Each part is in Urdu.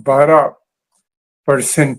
12%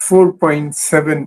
4.7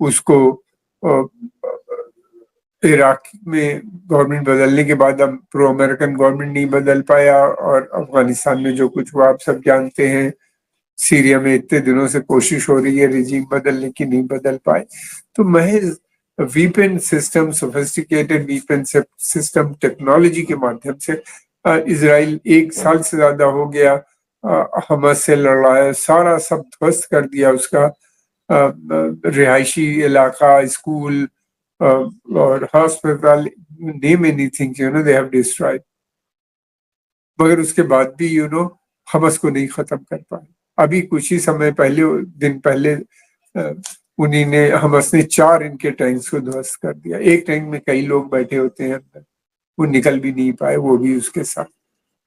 اس کو عراق میں گورنمنٹ بدلنے کے بعد اب پرو امریکن گورنمنٹ نہیں بدل پایا، اور افغانستان میں جو کچھ ہوا آپ سب جانتے ہیں، سیریا میں اتنے دنوں سے کوشش ہو رہی ہے رجیم بدلنے کی، نہیں بدل پائے۔ تو محض weapon system, sophisticated weapon system technology کے مادھیم سے اسرائیل 1 سال سے زیادہ ہو گیا حماس سے لڑایا، سارا سب دھوست کر دیا، اس کا رہائشی علاقہ، اسکول اور hospital, name anything, they have destroyed. مگر اس کے بعد بھی حماس کو نہیں ختم کر پائے۔ ابھی کچھ ہی دن پہلے انہیں نے، حماس نے 4 ان کے ٹینکس کو دھوست کر دیا۔ ایک ٹینک میں کئی لوگ بیٹھے ہوتے ہیں اندر، وہ نکل بھی نہیں پائے، وہ بھی اس کے ساتھ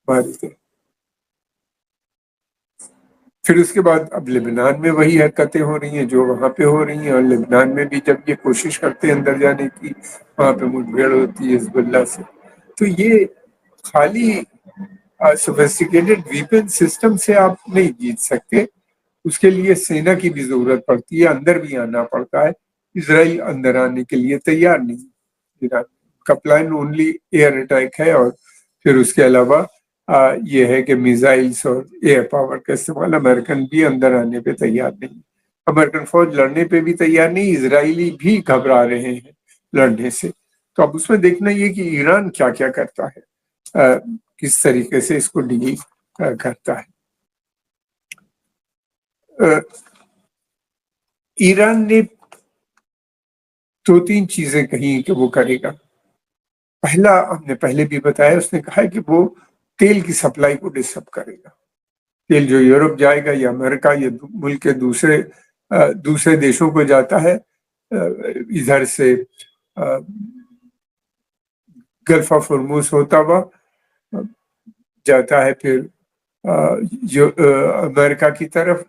مارے گئے۔ پھر اس کے بعد اب لبنان میں وہی حرکتیں ہو رہی ہیں جو وہاں پہ ہو رہی ہیں، اور لبنان میں بھی جب یہ کوشش کرتے ہیں اندر جانے کی، وہاں پہ مٹ بھیڑ ہوتی ہے حزب اللہ سے۔ تو یہ خالی سوفسٹیکیٹڈ ویپن سسٹم سے آپ نہیں جیت سکتے، اس کے لیے سینا کی بھی ضرورت پڑتی ہے، اندر بھی آنا پڑتا ہے۔ اسرائیل اندر آنے کے لیے تیار نہیں، ایران کا پلان اونلی ایئر اٹیک ہے، اور پھر اس کے علاوہ یہ ہے کہ میزائلز اور ایئر پاور کا استعمال۔ امریکن بھی اندر آنے پہ تیار نہیں، امریکن فوج لڑنے پہ بھی تیار نہیں، اسرائیلی بھی گھبرا رہے ہیں لڑنے سے۔ تو اب اس میں دیکھنا یہ کہ ایران کیا کیا کرتا ہے، کس طریقے سے اس کو ڈیل کرتا ہے۔ ایران نے 2-3 چیزیں کہیں کہ وہ کرے گا۔ پہلا، ہم نے پہلے بھی بتایا، اس نے کہا کہ وہ تیل کی سپلائی کو ڈسٹرب کرے گا۔ تیل جو یورپ جائے گا یا امریکہ یا ملک کے دوسرے دیشوں کو جاتا ہے، ادھر سے گلف آف ہرمز ہوتا ہوا جاتا ہے، پھر امریکہ کی طرف،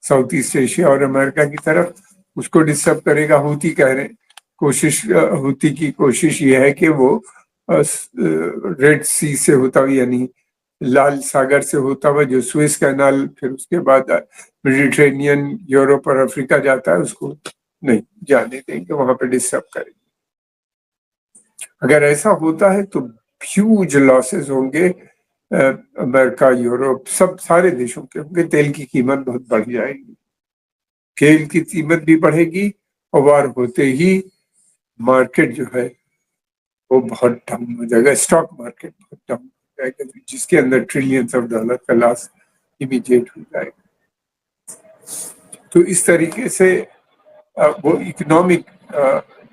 ساؤتھ ایسٹ ایشیا اور امریکہ کی طرف، اس کو ڈسٹرب کرے گا۔ ہوتی کہہ رہے ہوتی کی کوشش یہ ہے کہ وہ ریڈ سی سے ہوتا ہوا، یعنی لال ساگر سے ہوتا ہوا، جو سوئس کینال پھر اس کے بعد میڈیٹرینین یورپ اور افریقہ جاتا ہے، اس کو نہیں جانے دیں گے، وہاں پہ ڈسٹرب کریں گے۔ اگر ایسا ہوتا ہے تو ہیوج لاسز ہوں گے، امریکہ، یورپ، سارے دیشوں کے ہوں گے۔ تیل کی قیمت بہت بڑھ جائے گی، تیل کی قیمت بھی بڑھے گی، اور وار ہوتے ہی مارکیٹ جو ہے وہ بہت ڈاؤن ہو جائے گا، اسٹاک مارکیٹ بہت ڈاؤن ہو جائے گا، جس کے اندر ٹریلینز آف ڈالر کا لاس امیڈیٹ ہو جائے گا۔ تو اس طریقے سے وہ اکنامک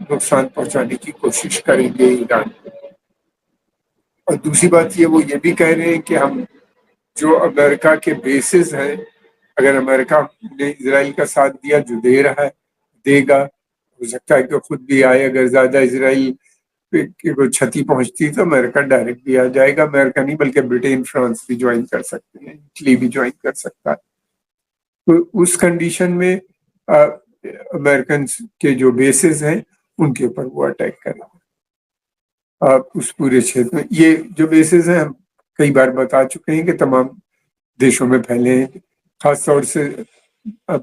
نقصان پہنچانے کی کوشش کریں گے ایران۔ اور دوسری بات وہ یہ بھی کہہ رہے ہیں کہ ہم جو امریکہ کے بیسز ہیں، اگر امریکہ نے اسرائیل کا ساتھ دیا، جو دے گا، ہو سکتا ہے کہ خود بھی آئے۔ اگر زیادہ اسرائیل کو چھتی پہنچتی تو امریکہ ڈائریکٹ بھی آ جائے گا، امریکہ نہیں بلکہ برٹین، فرانس بھی جوائن کر سکتے ہیں، اٹلی بھی جوائن کر سکتا ہے۔ تو اس کنڈیشن میں امریکن کے جو بیسز ہیں ان کے اوپر وہ اٹیک کریں گے اس پورے چھیتر میں۔ یہ جو بیسز ہیں ہم کئی بار بتا چکے ہیں کہ تمام دیشوں میں پھیلے ہیں، خاص طور سے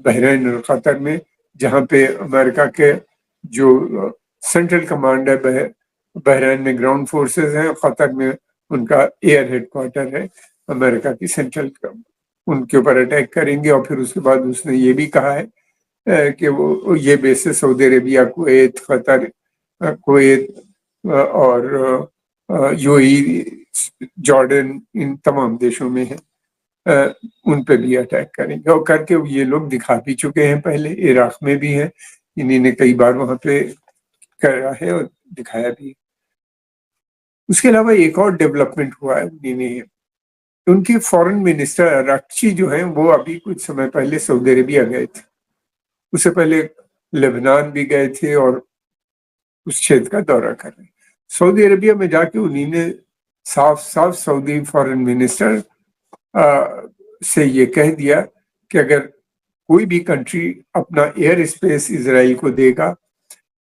بحرین اور قطر میں، جہاں پہ امریکہ کے جو سینٹرل کمانڈ ہے، بحرین میں گراؤنڈ فورسز ہیں، قطر میں ان کا ایئر ہیڈ کوارٹر ہے امریکہ کی سینٹرل، ان کے اوپر اٹیک کریں گے۔ اور پھر اس کے بعد اس نے یہ بھی کہا ہے کہ وہ یہ بیسز سعودی عربیہ، کویت، قطر، کویت اور یو اے ای، جارڈن، ان تمام دیشوں میں ہیں، ان پہ بھی اٹیک کریں گے۔ اور کر کے یہ لوگ دکھا بھی چکے ہیں پہلے، عراق میں بھی ہیں، انہی نے کئی بار وہاں پہ کرا ہے اور دکھایا بھی۔ اس کے علاوہ ایک اور ڈیولپمنٹ ہوا ہے، انہی نے، ان کی فورن منسٹر اراکچی جو ہیں، وہ ابھی کچھ سمے پہلے سعودی عربیہ گئے تھے، اس سے پہلے لبنان بھی گئے تھے، اور اس چھیتر کا دورہ کر رہے ہیں۔ سعودی عربیہ میں جا کے انہی نے صاف سعودی فورن منسٹر سے یہ کہہ دیا کہ اگر کوئی بھی کنٹری اپنا ایئر اسپیس اسرائیل کو دے گا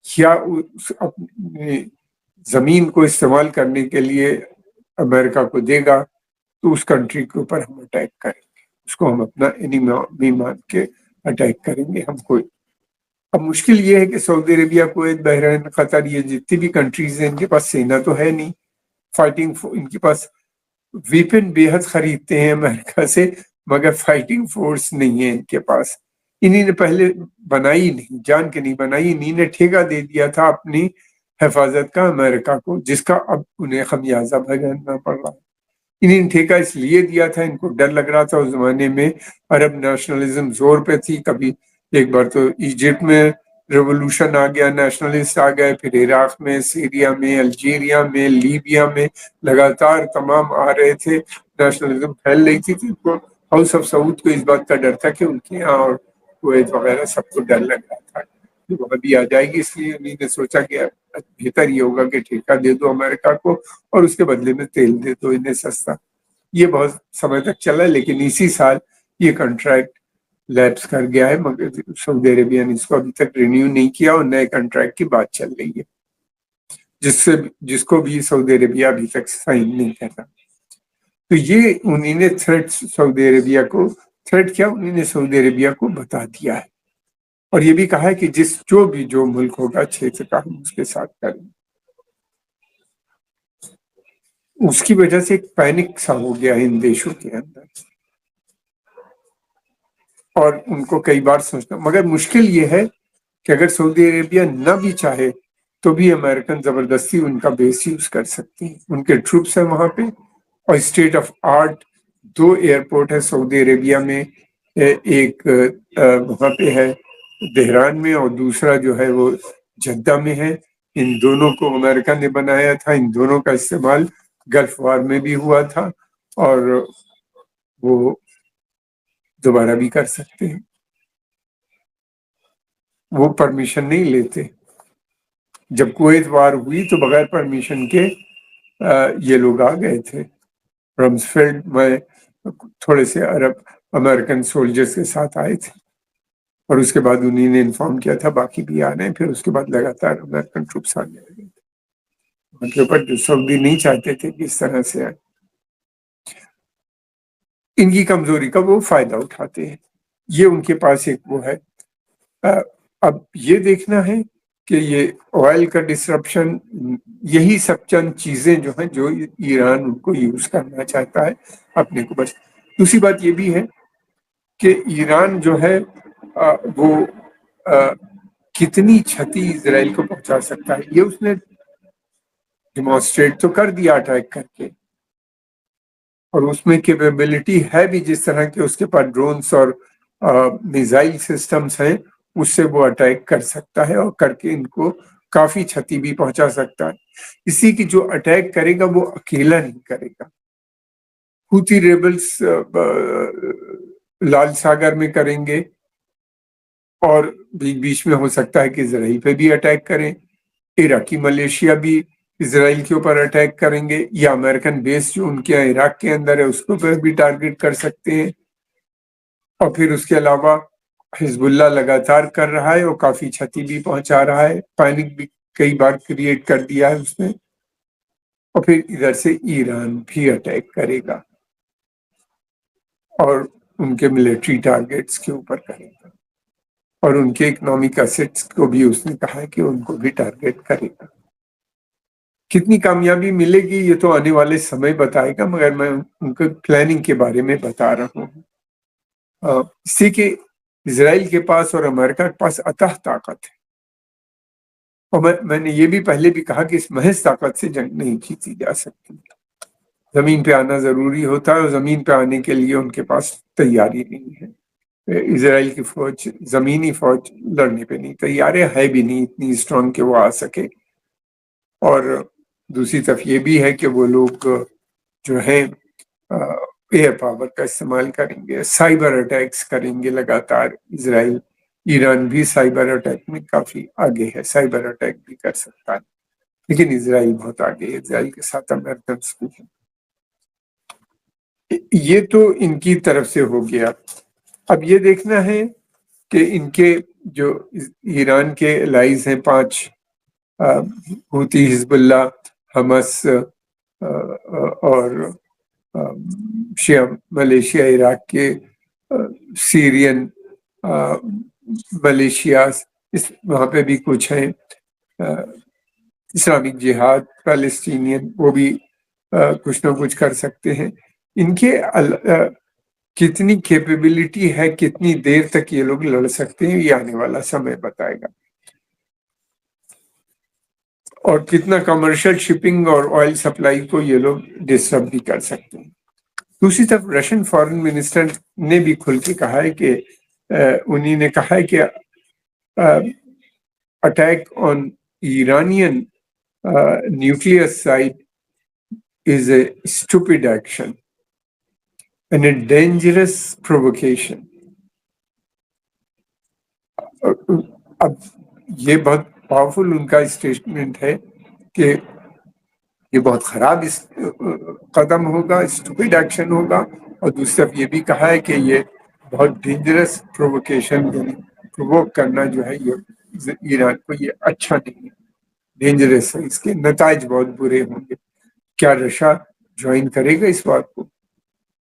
یا اپنی زمین کو استعمال کرنے کے لیے امریکہ کو دے گا، تو اس کنٹری کے اوپر ہم اٹیک کریں گے، اس کو ہم اپنا انیمی مان کے اٹیک کریں گے، ہم کو اب مشکل یہ ہے کہ سعودی عربیہ، کویت، بحرین، قطر، یہ جتنی بھی کنٹریز ہیں ان کے پاس سینا تو ہے نہیں فائٹنگ، ان کے پاس ویپن بے حد خریدتے ہیں امریکہ سے، مگر فائٹنگ فورس نہیں ہے ان کے پاس. انہی نے پہلے بنائی نہیں، جان کے نہیں بنائی، انہی نے ٹھیکہ دے دیا تھا اپنی حفاظت کا امریکہ کو، جس کا اب انہیں خمیازہ بھگتنا پڑ رہا ہے. انہی نے ٹھیکہ اس لیے دیا تھا، ان کو ڈر لگ رہا تھا اس زمانے میں عرب نیشنلزم زور پہ تھی. کبھی ایک بار تو ایجپٹ میں ریولوشن آ گیا، نیشنلسٹ آ گئے، پھر عراق میں، سیریا میں، الجیریا میں، لیبیا میں لگاتار تمام آ رہے تھے، نیشنلزم پھیل رہی تھی. تو ہاؤس آف سعود کو اس بات کا ڈر تھا کہ ان کے یہاں اور کویت وغیرہ سب کو ڈر لگ رہا تھا کہ وہ ابھی آ جائے گی، اس لیے انہوں نے سوچا کہ بہتر یہ ہوگا کہ ٹھیکہ دے دو امریکہ کو اور اس کے بدلے میں تیل دے دو انہیں سستا. یہ بہت سمے تک چلا، لیکن اسی سال یہ کنٹریکٹ لیپس کر گیا ہے، مگر سعودی عربیہ نے اس کو ابھی تک رینیو نہیں کیا اور نئے کنٹریکٹ کی بات چل رہی ہے، جس کو بھی سعودی عربیہ ابھی تک سائن نہیں کرتا. تو یہ انہوں نے تھریٹ سعودی عربیہ کو، تھریٹ کیا، انہوں نے سعودی عربیہ کو بتا دیا ہے اور یہ بھی کہا ہے کہ جو ملک ہوگا چھیتر کا ہم اس کے ساتھ کریں. اس کی وجہ سے ایک پینک سا ہو گیا ہے ان دیشوں کے اندر، اور ان کو کئی بار سوچنا، مگر مشکل یہ ہے کہ اگر سعودی عربیہ نہ بھی چاہے تو بھی امریکن زبردستی ان کا بیس یوز کر سکتی ہیں. ان کے ٹروپس ہیں وہاں پہ، اور اسٹیٹ آف آرٹ 2 ایئرپورٹ ہے سعودی عربیہ میں، ایک وہاں پہ ہے تہران میں اور دوسرا جو ہے وہ جدہ میں ہے. ان دونوں کو امریکہ نے بنایا تھا، ان دونوں کا استعمال گلف وار میں بھی ہوا تھا اور وہ دوبارہ بھی کر سکتے ہیں. وہ پرمیشن نہیں لیتے. جب کویت وار ہوئی تو بغیر پرمیشن کے یہ لوگ آ گئے تھے. رمسفیلڈ میں تھوڑے سے عرب امریکن سولجرز کے ساتھ آئے تھے اور اس کے بعد انہی نے انفارم کیا تھا باقی بھی آ رہے ہیں. پھر اس کے بعد لگاتار امریکن ٹروپس آنے لگے تھے ان کے اوپر، جو سعودی نہیں چاہتے تھے کہ اس طرح سے آئے. ان کی کمزوری کا وہ فائدہ اٹھاتے ہیں، یہ ان کے پاس ایک وہ ہے. اب یہ دیکھنا ہے کہ یہ آئل کا ڈسرپشن، یہی سب چند چیزیں جو ہیں جو ایران ان کو یوز کرنا چاہتا ہے اپنے کو. بس دوسری بات یہ بھی ہے کہ ایران جو ہے وہ کتنی چھتی اسرائیل کو پہنچا سکتا ہے، یہ اس نے ڈیمانسٹریٹ تو کر دیا اٹیک کر کے، اور اس میں کیپیبلٹی ہے بھی، جس طرح کے اس کے پاس ڈرونز اور میزائل سسٹمز ہیں، اس سے وہ اٹیک کر سکتا ہے اور کر کے ان کو کافی چھتی بھی پہنچا سکتا ہے. اسی کی جو اٹیک کرے گا وہ اکیلا نہیں کرے گا. ہوتی ریبلز لال ساگر میں کریں گے اور بیچ میں ہو سکتا ہے کہ اسرائیل پہ بھی اٹیک کریں. عراقی ملیشیا بھی اسرائیل کے اوپر اٹیک کریں گے، یا امریکن بیس جو ان کے عراق کے اندر ہے اس کو بھی ٹارگٹ کر سکتے ہیں. اور پھر اس کے علاوہ حزب اللہ لگاتار کر رہا ہے اور کافی چھتی بھی پہنچا رہا ہے، پینک بھی کئی بار کریٹ کر دیا ہے اس نے. اور پھر ادھر سے ایران بھی اٹیک کرے گا اور ان کے ملٹری ٹارگٹس کے اوپر کرے گا، اور ان کے اکنامک ایسٹس کو بھی اس نے کہا ہے کہ ان کو بھی ٹارگٹ کرے گا. کتنی کامیابی ملے گی یہ تو آنے والے سمے بتائے گا، مگر میں ان کے پلاننگ کے بارے میں بتا رہا ہوں. اس سے کہ اسرائیل کے پاس اور امریکہ کے پاس اتح طاقت ہے، اور میں نے یہ بھی پہلے بھی کہا کہ اس محض طاقت سے جنگ نہیں جیتی جا سکتی. زمین پہ آنا ضروری ہوتا ہے اور زمین پہ آنے کے لیے ان کے پاس تیاری نہیں ہے. اسرائیل کی فوج، زمینی فوج لڑنے پہ نہیں تیار ہے بھی نہیں اتنی اسٹرانگ کہ وہ آ سکے. اور دوسری طرف یہ بھی ہے کہ وہ لوگ جو ہیں ایئر پاور کا استعمال کریں گے، سائبر اٹیکس کریں گے لگاتار. اسرائیل، ایران بھی سائبر اٹیک میں کافی آگے ہے، سائبر اٹیک بھی کر سکتا ہے، لیکن اسرائیل بہت آگے ہے، اسرائیل کے ساتھ امریکنس بھی ہیں. یہ تو ان کی طرف سے ہو گیا. اب یہ دیکھنا ہے کہ ان کے جو ایران کے الائز ہیں 5، ہوتی، حزب اللہ، حماس اور شیعہ ملیشیا عراق کے، سیرین ملیشیاز، وہاں پہ بھی کچھ ہیں اسلامک جہاد پیلسٹینین، وہ بھی کچھ نہ کچھ کر سکتے ہیں. ان کے کتنی کیپیبلٹی ہے، کتنی دیر تک یہ لوگ لڑ سکتے ہیں، یہ آنے والا سمے بتائے گا. اور کتنا کمرشل شپنگ اور آئل سپلائی کو یہ لوگ ڈسٹرب بھی کر سکتے ہیں. دوسری طرف رشین فارن منسٹر نے بھی کھل کے کہا ہے کہ انہی نے کہا ہے کہ attack on Iranian nuclear site is a stupid action and a dangerous provocation. اب یہ بہت پاورفل ان کا اسٹیٹمنٹ ہے کہ یہ بہت خراب قدم ہوگا، اسٹوپڈ ایکشن ہوگا. اور دوسری طرف یہ بھی کہا ہے کہ یہ بہت ڈینجرس پرووکیشن، پرووک کرنا جو ہے یہ ایران کو یہ اچھا نہیں ہے، ڈینجرس ہے، اس کے نتائج بہت برے ہوں گے. کیا رشیا جوائن کرے گا اس بات کو؟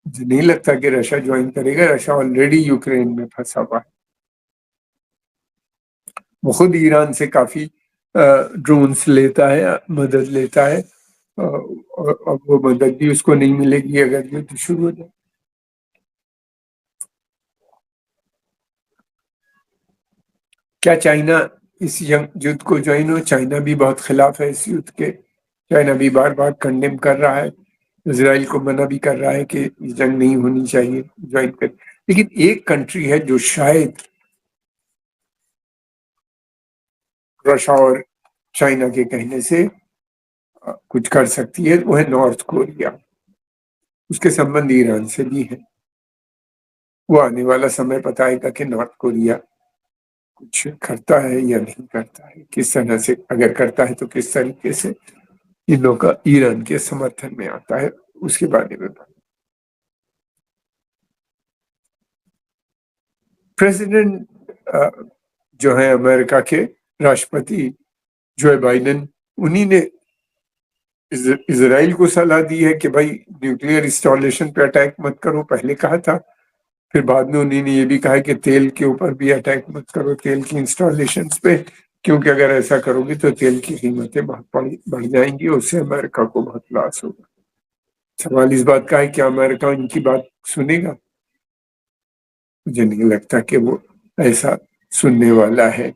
مجھے نہیں لگتا کہ رشیا جوائن کرے گا. رشیا آلریڈی یوکرین میں پھنسا ہوا ہے. وہ خود ایران سے کافی ڈرونز لیتا ہے، مدد لیتا ہے، اور وہ مدد بھی اس کو نہیں ملے گی اگر یہ شروع ہو جائے. کیا چائنا اس یدھ کو جوائن ہو؟ چائنا بھی بہت خلاف ہے اس یدھ کے. چائنا بھی بار بار کنڈیم کر رہا ہے، اسرائیل کو منع بھی کر رہا ہے کہ جنگ نہیں ہونی چاہیے، جوائن کر. لیکن ایک کنٹری ہے جو شاید رشیا اور چائنا کے کہنے سے کچھ کر سکتی ہے، وہ ہے نارتھ کوریا. اس کے سمبند ایران سے بھی ہے. وہ آنے والا سمے بتائے گا کہ نارتھ کوریا کچھ کرتا ہے یا نہیں کرتا ہے، کس طرح سے، اگر کرتا ہے تو کس طریقے سے ان لوگوں کا ایران کے سمرتھن میں آتا ہے، اس کے بارے میں. پریزیڈنٹ جو ہے امریکہ کے راشٹرپتی جو بائیڈن، انہی نے اسرائیل کو صلاح دی ہے کہ بھائی نیوکلیئر انسٹالیشن پہ اٹیک مت کرو. پہلے کہا تھا، پھر بعد میں انہی نے یہ بھی کہا کہ تیل کے اوپر بھی اٹیک مت کرو، تیل کی انسٹالیشنز پہ، کیونکہ اگر ایسا کرو گے تو تیل کی قیمتیں بہت بڑھ جائیں گی، اس سے امریکہ کو بہت لاس ہوگا. سوال اس بات کا ہے کہ امریکہ ان کی بات سنے گا؟ مجھے نہیں لگتا کہ وہ ایسا سننے والا ہے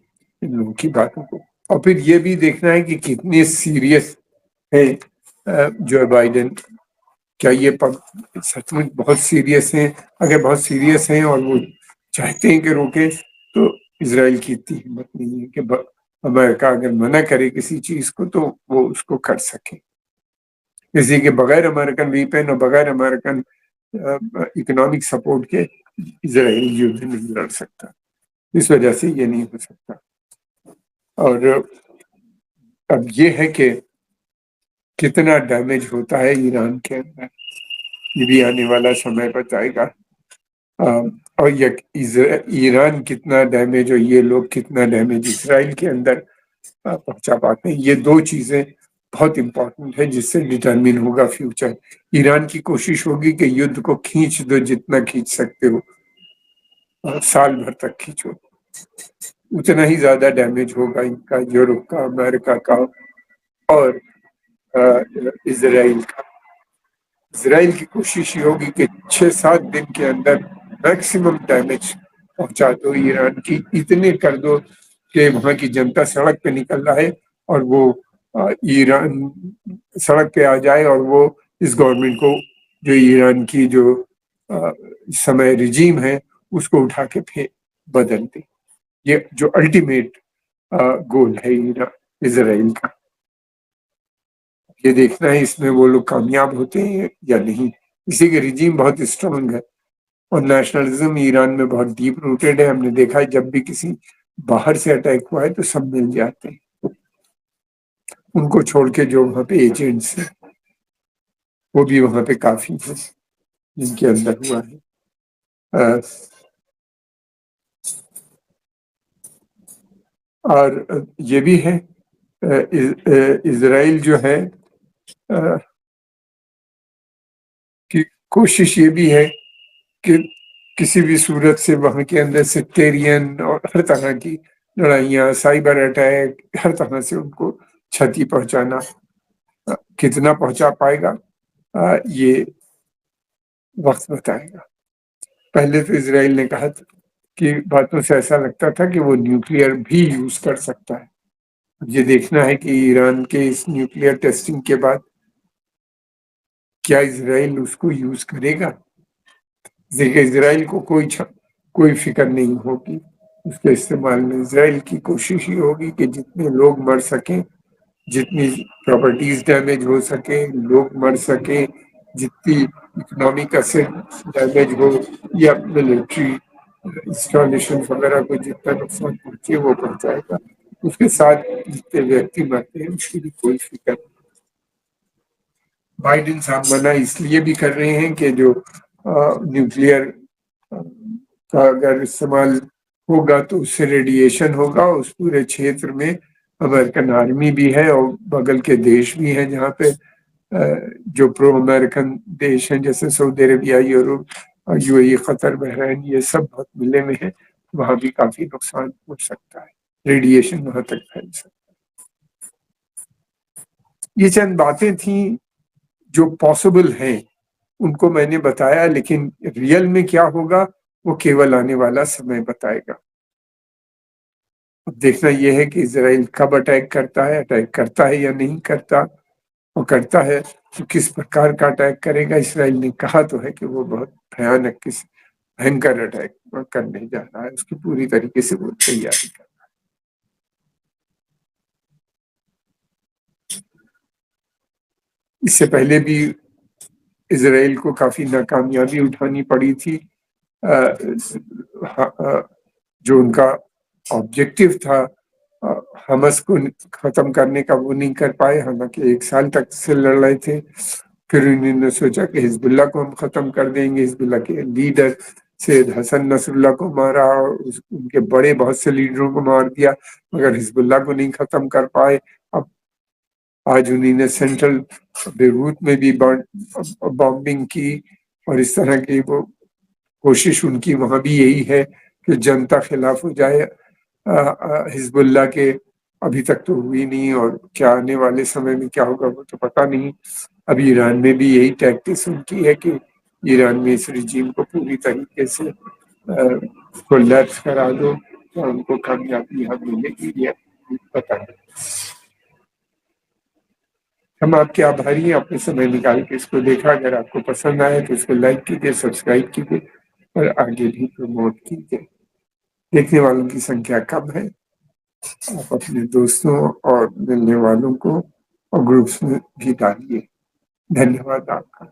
ان لوگوں کی باتوں کو. اور پھر یہ بھی دیکھنا ہے کہ کتنے سیریس ہے جو بائیڈن. کیا یہ سچ میں بہت سیریس ہیں؟ اگر بہت سیریس ہیں اور وہ چاہتے ہیں کہ روکے، تو اسرائیل کی اتنی ہمت نہیں ہے کہ امریکہ اگر منع کرے کسی چیز کو تو وہ اس کو کر سکے. اسی کے بغیر امریکن ویپن اور بغیر امریکن اکنامک سپورٹ کے اسرائیل یدھ نہیں لڑ سکتا. اس وجہ سے یہ نہیں ہو سکتا. اور اب یہ ہے کہ کتنا ڈیمیج ہوتا ہے ایران کے اندر، یہ بھی آنے والا سمے بتائے گا. اور ایران کتنا ڈیمیج اور یہ لوگ کتنا ڈیمیج اسرائیل کے اندر پہنچا پاتے ہیں، یہ دو چیزیں بہت امپورٹنٹ ہے جس سے ڈٹرمن ہوگا فیوچر. ایران کی کوشش ہوگی کہ یدھ کو کھینچ دو، جتنا کھینچ سکتے ہو، سال بھر تک کھینچو، اتنا ہی زیادہ ڈیمیج ہوگا ان کا، یورپ کا، امریکہ کا اور اسرائیل کا. اسرائیل کی کوشش یہ ہوگی کہ 6-7 دن کے اندر میکسیمم ڈیمیج پہنچا دو ایران کی، اتنے کر دو کہ وہاں کی جنتا سڑک پہ نکل رہا ہے اور وہ ایران سڑک پہ آ جائے اور وہ اس گورنمنٹ کو، جو ایران کی جو سمے رجیم ہے، اس کو اٹھا کے پھر بدل دے. یہ جو الٹیمیٹ گول ہے اسرائیل کا. یہ دیکھنا ہے اس میں وہ لوگ کامیاب ہوتے ہیں یا نہیں. اسی کے رجیم بہت اسٹرانگ ہے اور نیشنلزم ایران میں بہت ڈیپ روٹیڈ ہے. ہم نے دیکھا ہے جب بھی کسی باہر سے اٹیک ہوا ہے تو سب مل جاتے ہیں، ان کو چھوڑ کے جو وہاں پہ ایجنٹس ہیں وہ بھی وہاں پہ کافی ہیں جن کے اندر ہوا ہے. اور یہ بھی ہے اسرائیل جو ہے کہ کوشش یہ بھی ہے کہ کسی بھی صورت سے وہاں کے اندر سیکٹیرین اور ہر طرح کی لڑائیاں، سائبر اٹیک، ہر طرح سے ان کو چھتی پہنچانا. کتنا پہنچا پائے گا یہ وقت بتائے گا. پہلے تو اسرائیل نے کہا تھا کہ باتوں سے ایسا لگتا تھا کہ وہ نیوکلیئر بھی یوز کر سکتا ہے. یہ دیکھنا ہے کہ ایران کے اس نیوکلیئر ٹیسٹنگ کے بعد کیا اسرائیل اس کو یوز کرے گا. دیکھیں اسرائیل کو کوئی فکر نہیں ہوگی اس کے استعمال میں. اسرائیل کی کوشش یہ ہوگی کہ جتنے لوگ مر سکیں، جتنی پراپرٹیز ڈیمیج ہو سکے، لوگ مر سکیں، جتنی اکنامک ایسٹ ڈیمیج ہو یا ملٹری انسٹالیشن وغیرہ کو جتنا نقصان پہنچے وہ پہنچائے گا. اس کے ساتھ جتنے ویکتی مرتے ہیں اس کی بھی کوئی فکر نہیں. بائیڈن صاحب منع اس لیے بھی کر رہے ہیں کہ جو نیوکلیئر کا اگر استعمال ہوگا تو اس سے ریڈیشن ہوگا. اس پورے چھیتر میں امریکن آرمی بھی ہے اور بغل کے دیش بھی ہیں جہاں پہ جو پرو امریکن دیش ہیں جیسے سعودی عربیہ، یورپ، یو اے ای، قطر، بحرین، یہ سب بہت ملے میں ہیں. وہاں بھی کافی نقصان ہو سکتا ہے، ریڈیشن وہاں تک پھیل سکتا ہے. یہ چند باتیں تھیں جو پاسبل ہیں، ان کو میں نے بتایا، لیکن ریئل میں کیا ہوگا وہ کیول آنے والا سمے بتائے گا. اب دیکھنا یہ ہے کہ اسرائیل کب اٹیک کرتا ہے یا نہیں کرتا. وہ کرتا ہے تو کس پرکار کا اٹیک کرے گا. اسرائیل نے کہا تو ہے کہ وہ بہت بھیانک بھینکر اٹیک کرنے جا رہا ہے. اس کی پوری طریقے سے وہ تیاری کر رہا ہے. اس سے پہلے بھی اسرائیل کو کافی ناکامیابی اٹھانی پڑی تھی. جو ان کا آبجیکٹو تھا حماس کو ختم کرنے کا وہ نہیں کر پائے، حالانکہ 1 سال تک سے لڑ رہے تھے. پھر انہوں نے سوچا کہ حزب اللہ کو ہم ختم کر دیں گے. حزب اللہ کے لیڈر سید حسن نصر اللہ کو مارا اور ان کے بڑے بہت سے لیڈروں کو مار دیا، مگر حزب اللہ کو نہیں ختم کر پائے. اب آج انہوں نے سینٹرل بیروت میں بھی بامبنگ کی اور اس طرح کی وہ کوشش ان کی وہاں بھی یہی ہے کہ جنتا خلاف ہو جائے حزب اللہ کے. ابھی تک تو ہوئی نہیں اور کیا آنے والے سمے میں کیا ہوگا وہ تو پتہ نہیں. اب ایران میں بھی یہی ٹیکٹس ان کی ہے کہ ایران میں اس رجیم کو پوری طریقے سے کولیپس کرا دو تو ان کو کامیابی یہاں ملے گی یہ پتہ نہیں. ہم آپ کے آبھاری ہیں، اپنے سمے نکال کے اس کو دیکھا. اگر آپ کو پسند آئے تو اس کو لائک کیجیے، سبسکرائب کیجیے اور آگے بھی پروموٹ کیجیے. دیکھنے والوں کی سنکھیا کم ہے، آپ اپنے دوستوں اور ملنے والوں کو اور گروپس میں بھی ڈالیے. دھنیہ واد آپ کا.